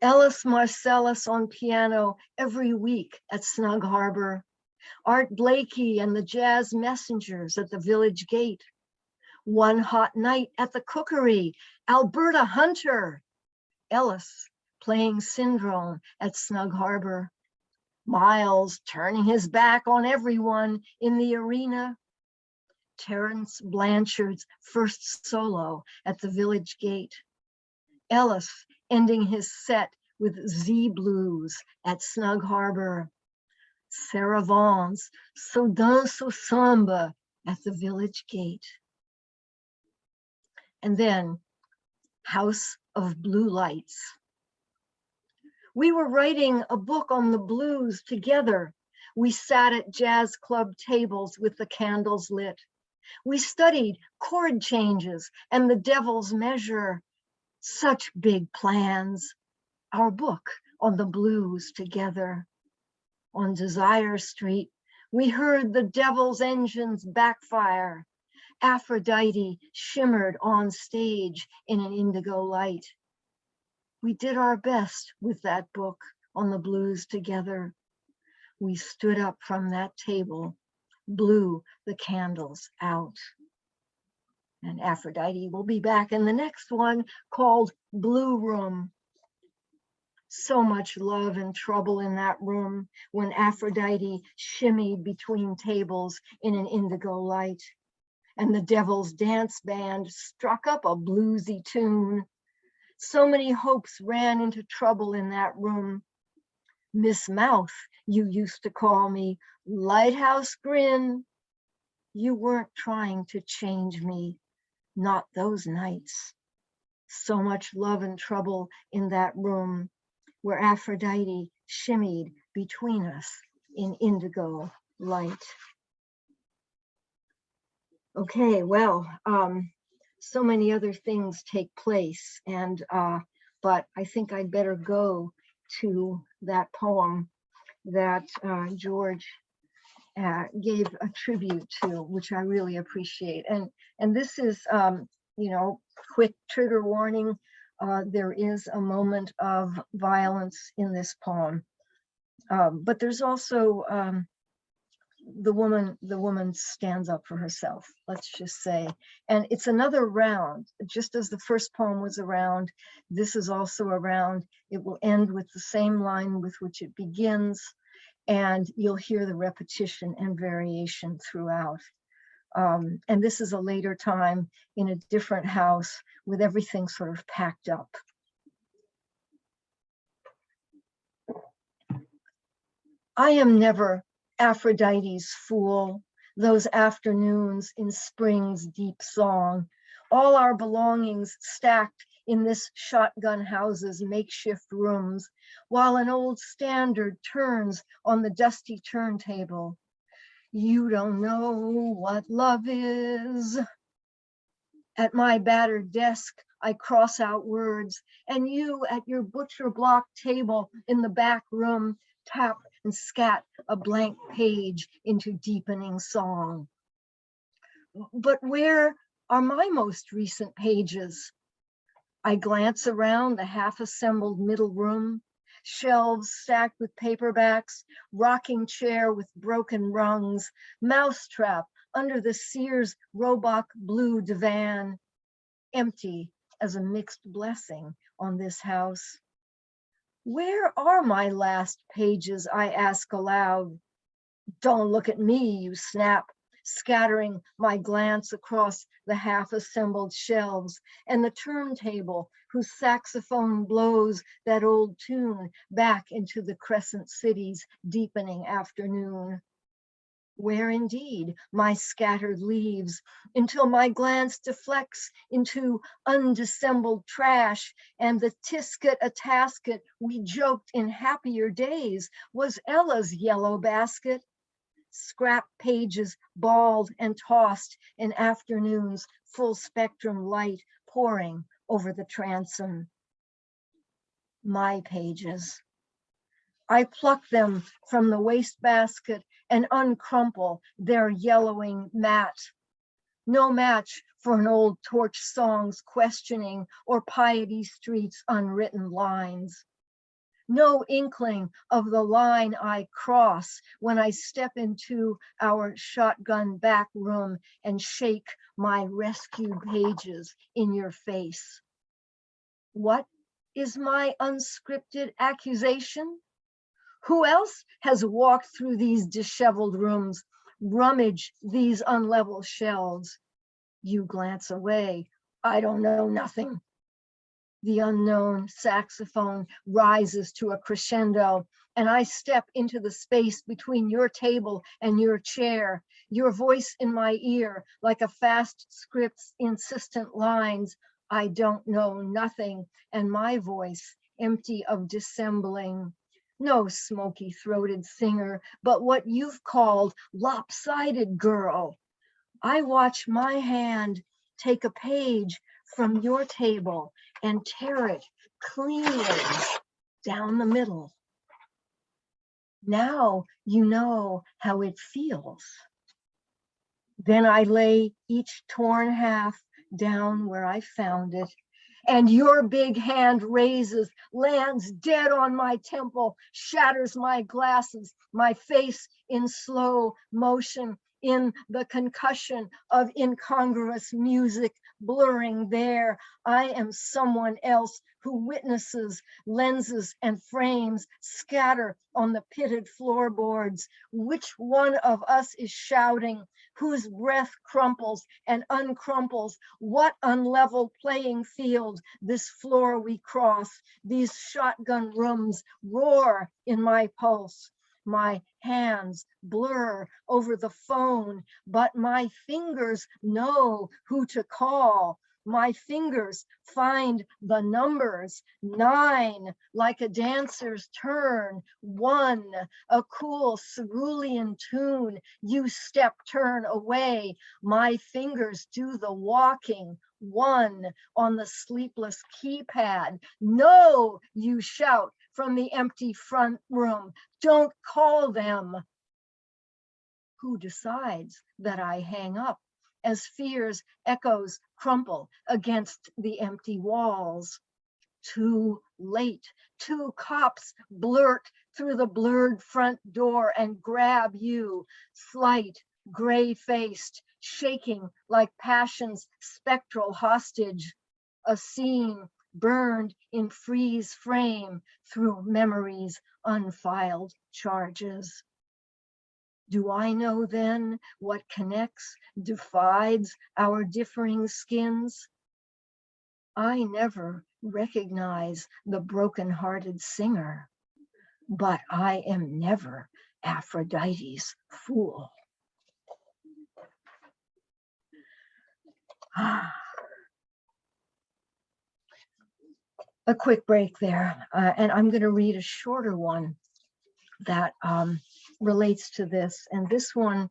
Ellis Marcellus on piano every week at Snug Harbor. Art Blakey and the Jazz Messengers at the Village Gate. One hot night at the Cookery, Alberta Hunter. Ellis playing Syndrome at Snug Harbor. Miles turning his back on everyone in the arena. Terence Blanchard's first solo at the Village Gate. Ellis ending his set with Z Blues at Snug Harbor. Sarah Vaughan's So Danse Samba at the Village Gate. And then House of Blue Lights. We were writing a book on the blues together. We sat at jazz club tables with the candles lit. We studied chord changes and the devil's measure. Such big plans. Our book on the blues together. On Desire Street, we heard the devil's engines backfire. Aphrodite shimmered on stage in an indigo light. We did our best with that book on the blues together. We stood up from that table, blew the candles out. And Aphrodite will be back in the next one called Blue Room. So much love and trouble in that room when Aphrodite shimmied between tables in an indigo light. And the Devil's Dance Band struck up a bluesy tune. So many hopes ran into trouble in that room. Miss Mouth, you used to call me, Lighthouse Grin. You weren't trying to change me, not those nights. So much love and trouble in that room where Aphrodite shimmied between us in indigo light. Okay, well, so many other things take place. And but I think I'd better go to that poem that George gave a tribute to, which I really appreciate. And this is, you know, quick trigger warning. There is a moment of violence in this poem, but there's also the woman stands up for herself, let's just say. And it's another round. Just as the first poem was a round, this is also a round. It will end with the same line with which it begins, and you'll hear the repetition and variation throughout. And this is a later time in a different house with everything sort of packed up. I am never Aphrodite's fool, those afternoons in spring's deep song, all our belongings stacked in this shotgun house's makeshift rooms, while an old standard turns on the dusty turntable. You don't know what love is. At my battered desk, I cross out words, and you at your butcher block table in the back room tap and scat a blank page into deepening song. But where are my most recent pages? I glance around the half-assembled middle room, shelves stacked with paperbacks, rocking chair with broken rungs, mousetrap under the Sears Roebuck blue divan, empty as a mixed blessing on this house. Where are my last pages, I ask aloud. Don't look at me, you snap, scattering my glance across the half-assembled shelves and the turntable whose saxophone blows that old tune back into the Crescent City's deepening afternoon. Where indeed my scattered leaves, until my glance deflects into undissembled trash, and the tisket a tasket we joked in happier days was Ella's yellow basket. Scrap pages balled and tossed in afternoon's full spectrum light pouring over the transom. My pages. I pluck them from the wastebasket and uncrumple their yellowing mat. No match for an old torch song's questioning or Piety Street's unwritten lines. No inkling of the line I cross when I step into our shotgun back room and shake my rescued pages in your face. What is my unscripted accusation? Who else has walked through these disheveled rooms, rummaged these unlevel shelves? You glance away. I don't know nothing. The unknown saxophone rises to a crescendo, and I step into the space between your table and your chair, your voice in my ear like a fast script's insistent lines. I don't know nothing, and my voice empty of dissembling. No smoky-throated singer, but what you've called lopsided girl. I watch my hand take a page from your table and tear it cleanly down the middle. Now you know how it feels. Then I lay each torn half down where I found it, and your big hand raises, lands dead on my temple, shatters my glasses, my face in slow motion, in the concussion of incongruous music blurring there. I am someone else who witnesses lenses and frames scatter on the pitted floorboards. Which one of us is shouting? Whose breath crumples and uncrumples? What unlevel playing field this floor we cross? These shotgun rooms roar in my pulse. My hands blur over the phone, but my fingers know who to call. My fingers find the numbers. 9, like a dancer's turn. 1, a cool cerulean tune. You step, turn away. My fingers do the walking. 1 on the sleepless keypad. No, you shout from the empty front room. Don't call them. Who decides that I hang up as fear's echoes crumple against the empty walls? Too late. 2 cops blurt through the blurred front door and grab you, slight, gray-faced, shaking like passion's spectral hostage. A scene burned in freeze frame through memory's unfiled charges. Do I know then what connects, divides our differing skins? I never recognize the broken-hearted singer, but I am never Aphrodite's fool. A quick break there, and I'm going to read a shorter one that relates to this, and this one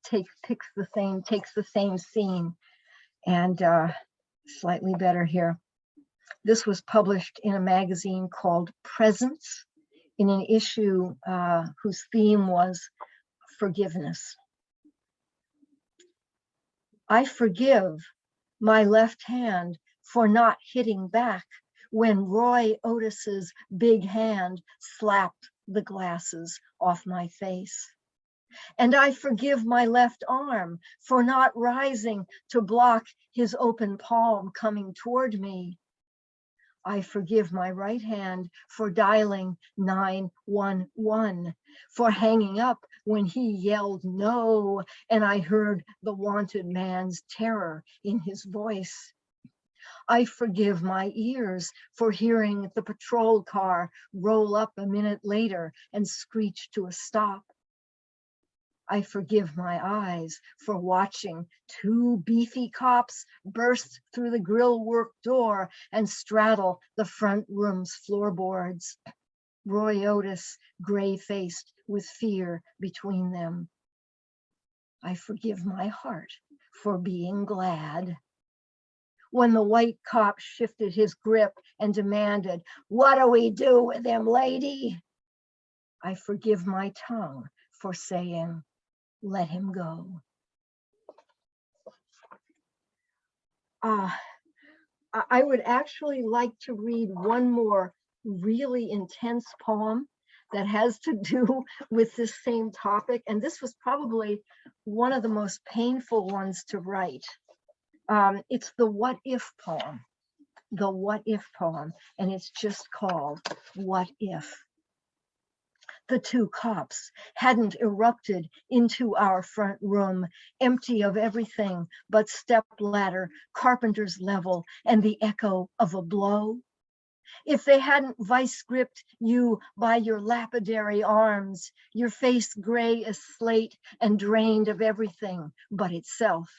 takes the same scene, and slightly better here. This was published in a magazine called Presence in an issue whose theme was forgiveness. I forgive my left hand for not hitting back when Roy Otis's big hand slapped the glasses off my face. And I forgive my left arm for not rising to block his open palm coming toward me. I forgive my right hand for dialing 911, for hanging up when he yelled no, and I heard the wanted man's terror in his voice. I forgive my ears for hearing the patrol car roll up a minute later and screech to a stop. I forgive my eyes for watching 2 beefy cops burst through the grillwork door and straddle the front room's floorboards. Roy Otis, gray-faced with fear between them. I forgive my heart for being glad. When the white cop shifted his grip and demanded, "What do we do with him, lady?" I forgive my tongue for saying, "Let him go." I would actually like to read one more really intense poem that has to do with this same topic. And this was probably one of the most painful ones to write. It's the What If poem, and it's just called What If. The 2 cops hadn't erupted into our front room, empty of everything but stepladder, carpenter's level, and the echo of a blow. If they hadn't vice gripped you by your lapidary arms, your face gray as slate and drained of everything but itself.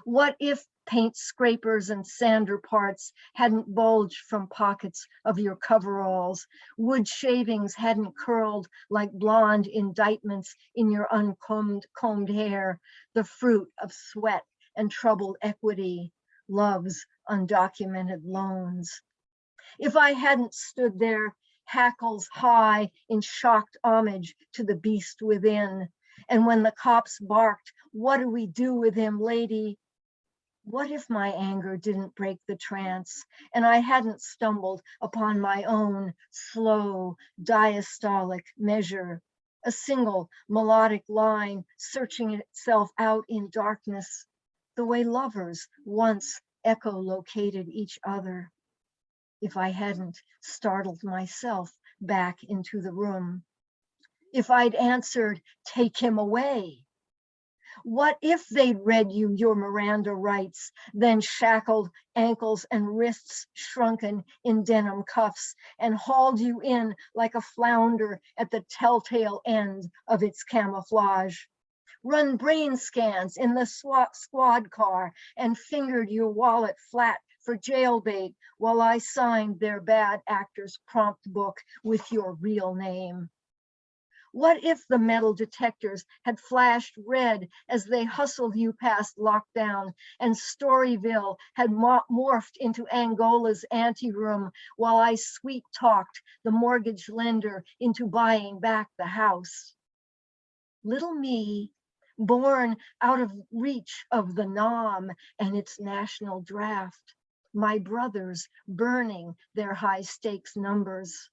What if paint scrapers and sander parts hadn't bulged from pockets of your coveralls, wood shavings hadn't curled like blonde indictments in your uncombed hair, the fruit of sweat and troubled equity, love's undocumented loans? If I hadn't stood there, hackles high in shocked homage to the beast within, and when the cops barked, "What do we do with him, lady?" What if my anger didn't break the trance and I hadn't stumbled upon my own slow diastolic measure, a single melodic line searching itself out in darkness, the way lovers once echolocated each other? If I hadn't startled myself back into the room, if I'd answered, "Take him away." What if they'd read you your Miranda rights, then shackled ankles and wrists shrunken in denim cuffs and hauled you in like a flounder at the telltale end of its camouflage? Run brain scans in the squad car and fingered your wallet flat for jailbait while I signed their bad actor's prompt book with your real name? What if the metal detectors had flashed red as they hustled you past lockdown, and Storyville had morphed into Angola's anteroom while I sweet talked the mortgage lender into buying back the house? Little me, born out of reach of the NOM and its national draft, my brothers burning their high stakes numbers.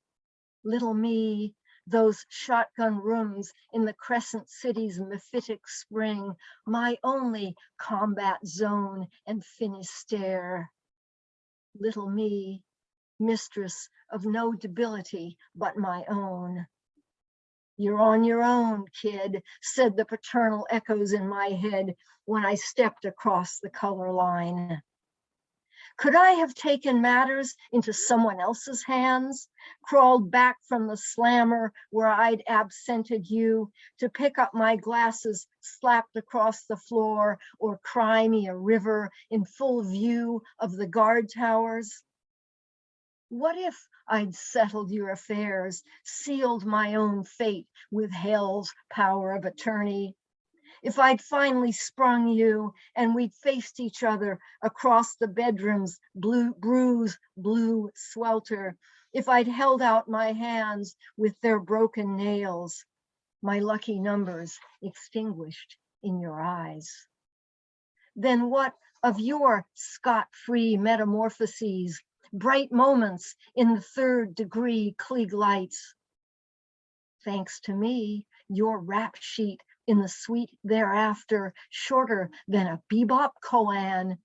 Little me, those shotgun rooms in the Crescent City's mephitic spring, my only combat zone and Finisterre. Little me, mistress of no debility but my own. You're on your own, kid, said the paternal echoes in my head when I stepped across the color line. Could I have taken matters into someone else's hands, crawled back from the slammer where I'd absented you to pick up my glasses slapped across the floor, or cry me a river in full view of the guard towers? What if I'd settled your affairs, sealed my own fate with hell's power of attorney? If I'd finally sprung you and we'd faced each other across the bedroom's blue swelter, if I'd held out my hands with their broken nails, my lucky numbers extinguished in your eyes. Then what of your scot-free metamorphoses, bright moments in the third degree Klieg lights? Thanks to me, your rap sheet in the suite thereafter, shorter than a bebop koan,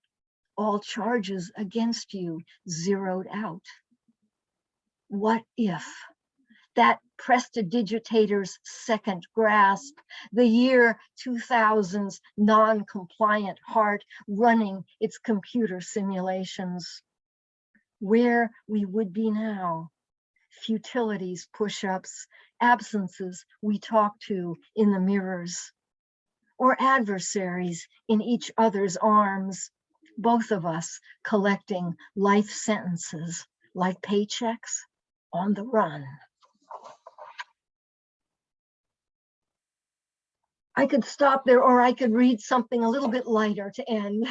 all charges against you zeroed out. What if that prestidigitator's second grasp, the year 2000's non-compliant heart running its computer simulations? Where we would be now, futilities, push-ups, absences we talk to in the mirrors, or adversaries in each other's arms, both of us collecting life sentences like paychecks on the run. I could stop there, or I could read something a little bit lighter to end.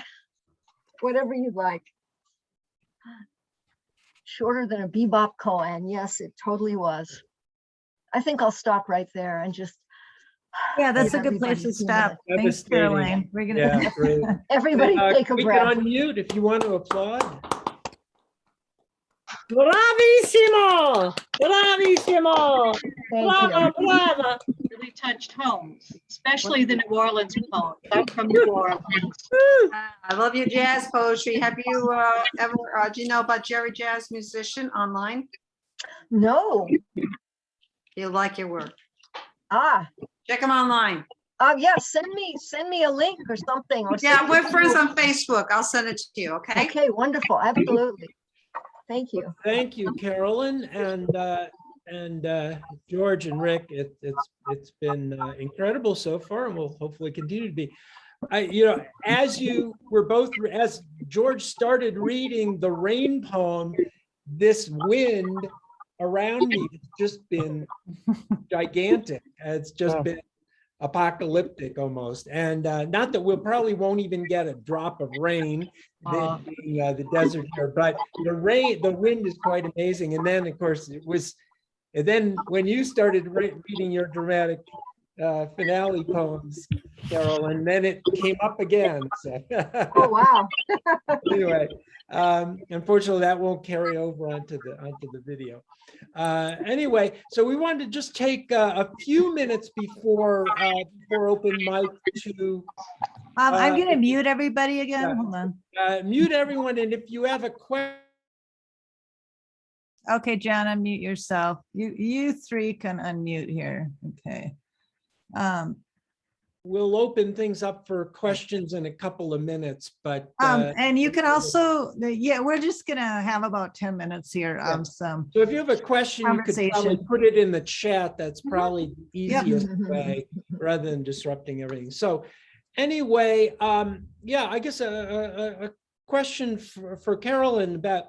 Whatever you'd like. Shorter than a bebop koan. Yes, it totally was. I think I'll stop right there and just. Yeah, that's a give good place to everybody 2 stop. minutes. Thanks, Caroline. We're gonna. Yeah, great. Everybody take a We breath. can unmute if you want to applaud. Bravissimo! Bravissimo! Thank Brava, you. brava! Really touched home, especially the New Orleans poem. I'm from New Orleans. I love your jazz poetry. Have you ever, do you know about Jerry Jazz Musician online? No. He'll like your work. Ah. Check him online. Yeah. Send me a link or something. Or Yeah, send we're it friends to- on Facebook. I'll send it to you, okay? Okay. Wonderful. Absolutely. Thank you. Thank you, Carolyn, and George and Rick. It's been incredible so far, and will hopefully continue to be. As George started reading the rain poem, this wind around me has just been gigantic. It's just been apocalyptic almost. And not that we'll probably won't even get a drop of rain, being the desert here, but the wind is quite amazing. And then of course and then when you started reading your dramatic finale poems, Carolyn, then it came up again. So. Oh, wow. Anyway, unfortunately, that won't carry over onto the video. Anyway, so we wanted to just take a few minutes before open mic to. I'm going to mute everybody again. Yeah. Hold on. Mute everyone, and if you have a question. Okay, John, unmute yourself. You three can unmute here. Okay. We'll open things up for questions in a couple of minutes, but. And you can also, we're just gonna have about 10 minutes here. Yeah. So if you have a question, you could probably conversation. put it in the chat. That's probably the Yep. easiest way, rather than disrupting everything. So anyway, I guess a question for Carolyn about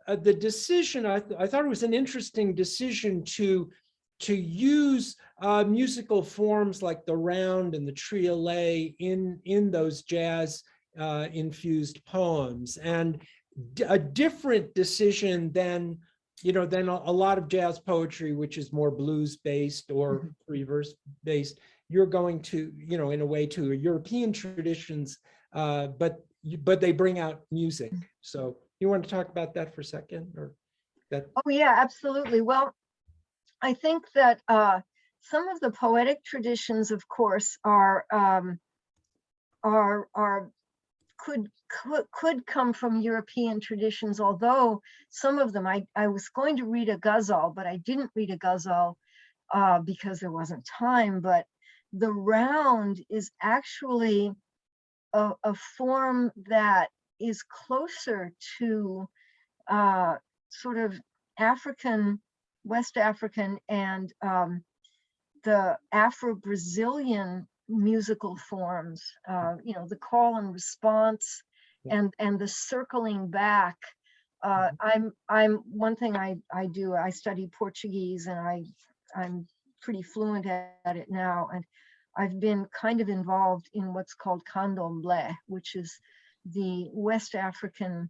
the decision. I thought it was an interesting decision to use musical forms like the round and the triolet in those jazz infused poems, and a different decision than than a lot of jazz poetry, which is more blues based or free verse based. You're going to, in a way, to European traditions, but they bring out music. So you want to talk about that for a second, or that? Oh yeah, absolutely. Well, I think that some of the poetic traditions, of course, could come from European traditions, although some of them, I was going to read a ghazal, but I didn't read a ghazal because there wasn't time. But the round is actually a form that is closer to sort of African, West African, and the Afro-Brazilian musical forms, the call and response, and the circling back. I'm one thing I do, I study Portuguese, and I'm pretty fluent at it now, and I've been kind of involved in what's called candomblé, which is the West African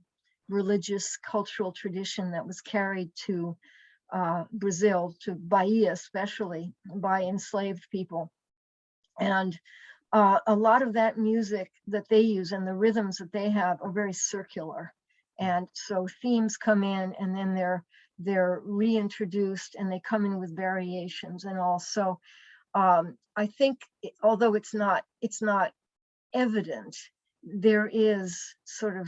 religious cultural tradition that was carried to Brazil, to Bahia especially, by enslaved people. And a lot of that music that they use and the rhythms that they have are very circular. And so themes come in, and then they're reintroduced, and they come in with variations. And also, I think, although it's not evident, there is sort of,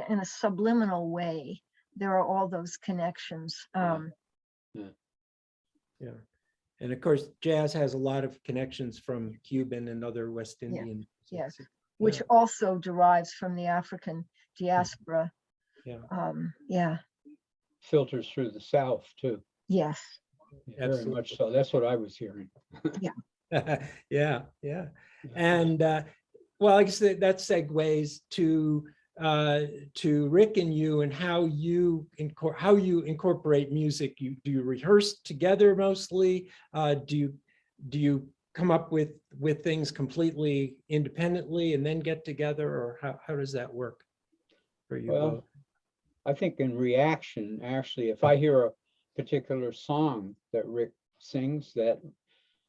in a subliminal way, there are all those connections. Yeah. And of course, jazz has a lot of connections from Cuban and other West Indian. Yes, which also derives from the African diaspora. Yeah. Filters through the South too. Yes. Very much so. That's what I was hearing. Yeah. And well, I guess that segues to Rick and you, and how you incorporate music. Do you rehearse together mostly? Do you come up with things completely independently and then get together, or how does that work for you? Well, I think in reaction, actually, if I hear a particular song that Rick sings that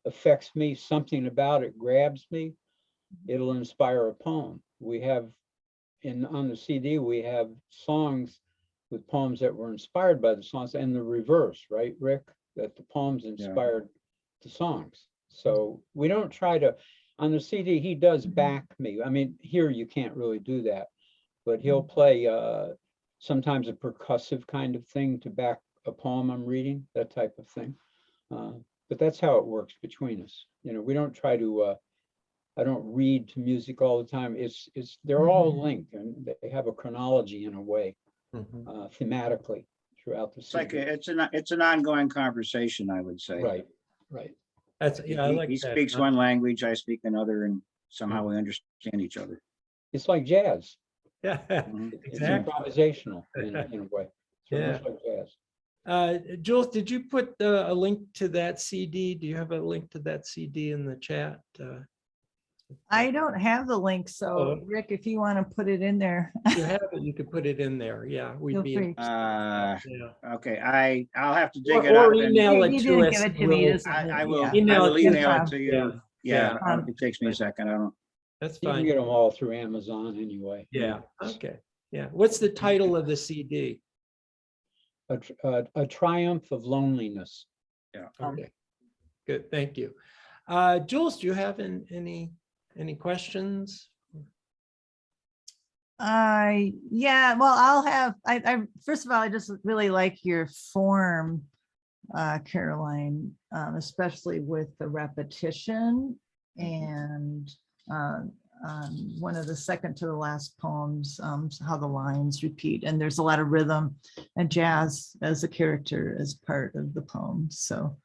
affects me, something about it grabs me, it'll inspire a poem. We have on the CD, we have songs with poems that were inspired by the songs, and the reverse, right, Rick? That the poems inspired the songs. So we don't try to, on the CD, he does back me. I mean, here you can't really do that, but he'll play sometimes a percussive kind of thing to back a poem I'm reading, that type of thing. But that's how it works between us. We don't try to, I don't read to music all the time. They're all linked, and they have a chronology in a way, thematically throughout the CD. It's like it's an ongoing conversation, I would say. Right. That's, I like he that. speaks one language, I speak another, and somehow we understand each other. It's like jazz. Yeah, It's exactly. improvisational in a way. It's almost like jazz. Jules, did you put a link to that CD? Do you have a link to that CD in the chat? I don't have the link, so Rick, if you want to put it in there. If you have it, you could put it in there. Yeah, we'd Feel be. free. Okay, I'll have to dig it up. Or email You it didn't to give us. it to me, isn't it? I will Yeah. email it Yeah. to you. Yeah, it takes me a second. I don't. That's You can fine. get them all through Amazon anyway. Yeah, okay. Yeah, what's the title of the CD? A Triumph of Loneliness. Yeah. Okay, good, thank you. Jules, do you have any questions? Yeah, well, I'll have, I first of all, I just really like your form, Caroline, especially with the repetition, and one of the second to the last poems, how the lines repeat, and there's a lot of rhythm and jazz as a character as part of the poem. So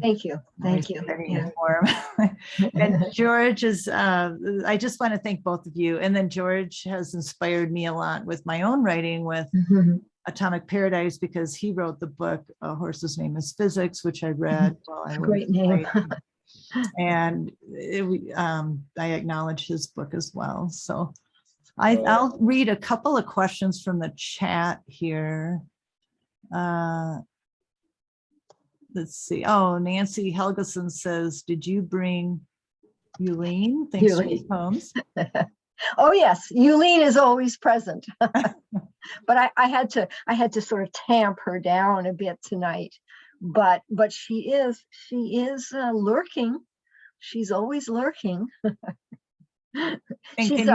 Thank you. Yeah. And George is, I just want to thank both of you. And then George has inspired me a lot with my own writing with Atomic Paradise because he wrote the book, A Horse's Name is Physics, which I read while I It's a was great name. writing. And I acknowledge his book as well. So I'll read a couple of questions from the chat here. Let's see. Oh, Nancy Helgeson says, did you bring Euleen? Thanks for these poems. Oh yes, Euleen is always present. But I had to sort of tamp her down a bit tonight. But she is lurking. She's always lurking. And She's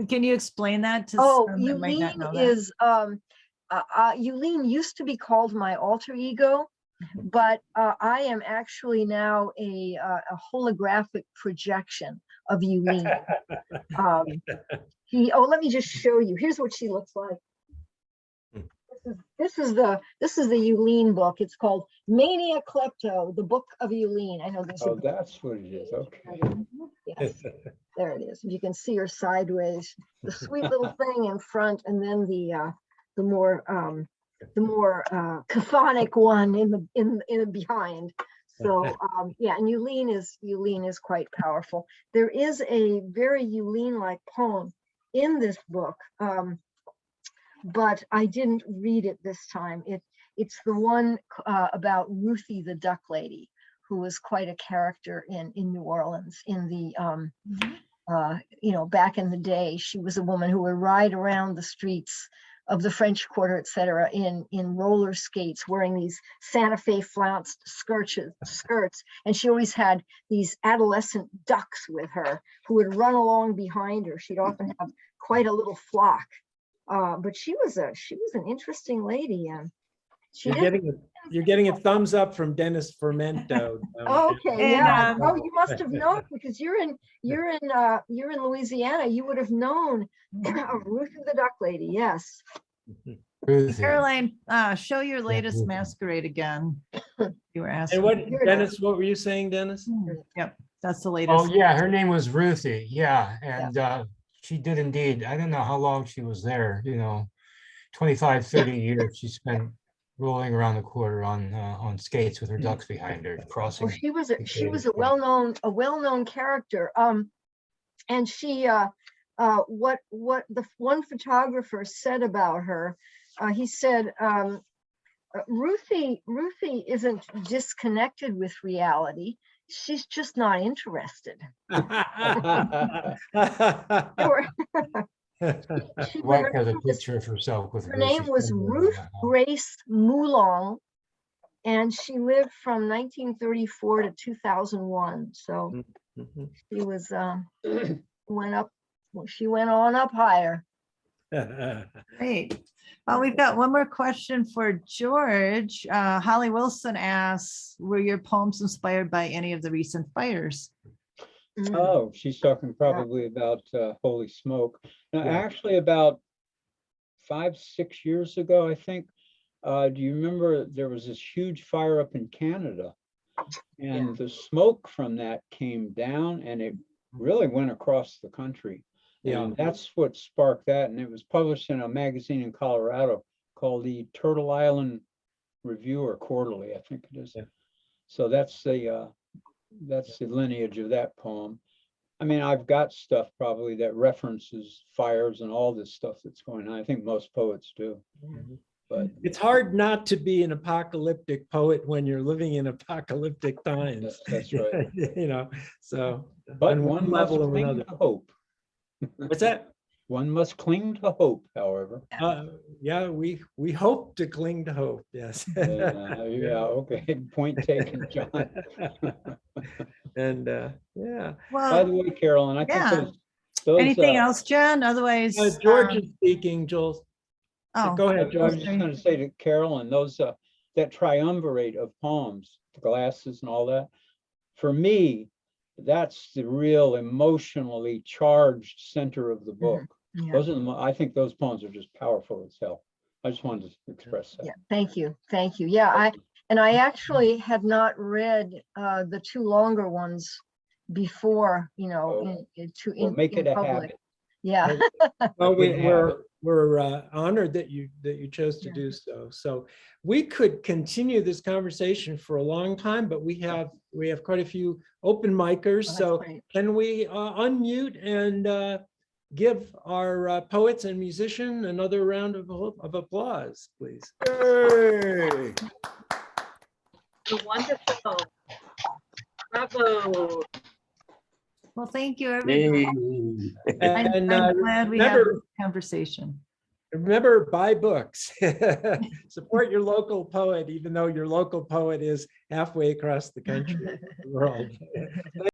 can you explain that to some that might not know that? Is Euleen used to be called my alter ego, but I am actually now a holographic projection of Euleen. Let me just show you. Here's what she looks like. This is the Euleen book. It's called Mania Klepto, the Book of Euleen. I know this. Oh, that's what it is. Okay. Yes, there it is. You can see her sideways. The sweet little thing in front, and then the more cacophonic one in the behind. So yeah, and Euleen is quite powerful. There is a very Euleen-like poem in this book. But I didn't read it this time. It's the one about Ruthie the Duck Lady, who was quite a character in New Orleans in the back in the day. She was a woman who would ride around the streets of the French Quarter, etc., in roller skates, wearing these Santa Fe flounced skirts, and she always had these adolescent ducks with her who would run along behind her. She'd often have quite a little flock. But she was an interesting lady, and you're getting a thumbs up from Dennis Fermento. Okay, yeah. Oh, you must have known because you're in Louisiana. You would have known Ruth the Duck Lady. Yes. Caroline, show your latest masquerade again. You were asking. And Dennis, what were you saying, Dennis? Yep, that's the latest. Oh yeah, her name was Ruthie. Yeah, and she did indeed. I don't know how long she was there, 25, 30 years she spent rolling around the quarter on skates with her ducks behind her, crossing. Well, she was a well-known character. And she what the one photographer said about her, he said, Ruthie isn't disconnected with reality. She's just not interested. Wife has a picture of herself with her name was Ruth Grace Moulon, and she lived from 1934 to 2001. So she was she went on up higher. Great. Well, we've got one more question for George. Holly Wilson asks, were your poems inspired by any of the recent fires? Oh, she's talking probably about Holy Smoke. Now, actually, about 5-6 years ago, I think, do you remember there was this huge fire up in Canada? And the smoke from that came down and it really went across the country. Yeah. And that's what sparked that. And it was published in a magazine in Colorado called the Turtle Island Review or Quarterly, I think it is. Yeah. So that's the lineage of that poem. I mean, I've got stuff probably that references fires and all this stuff that's going on. I think most poets do. But it's hard not to be an apocalyptic poet when you're living in apocalyptic times. That's right. So but on one level or another. Hope. What's that? One must cling to hope, however. Yeah, we hope to cling to hope. Yes. Yeah. Okay. Point taken, John. And yeah. Well, by the way, Carolyn, I think those anything else, John? Otherwise, George is speaking. Jules. Oh, go ahead, George. I was just going to say to Carolyn, those that triumvirate of poems, the glasses and all that. For me, that's the real emotionally charged center of the book. Yeah. Those are I think those poems are just powerful as hell. I just wanted to express that. Yeah, thank you. Yeah, I actually had not read the two longer ones before, Make it a habit. Yeah. Well, Good to have we're honored that you chose to do so. So we could continue this conversation for a long time, but we have quite a few open micers. Oh, that's So great. can we unmute and give our poets and musician another round of applause, please? You're wonderful. Bravo. Well, thank you, everybody. And I'm glad we had remember, this conversation. remember, buy books. Support your local poet, even though your local poet is halfway across the country, the world.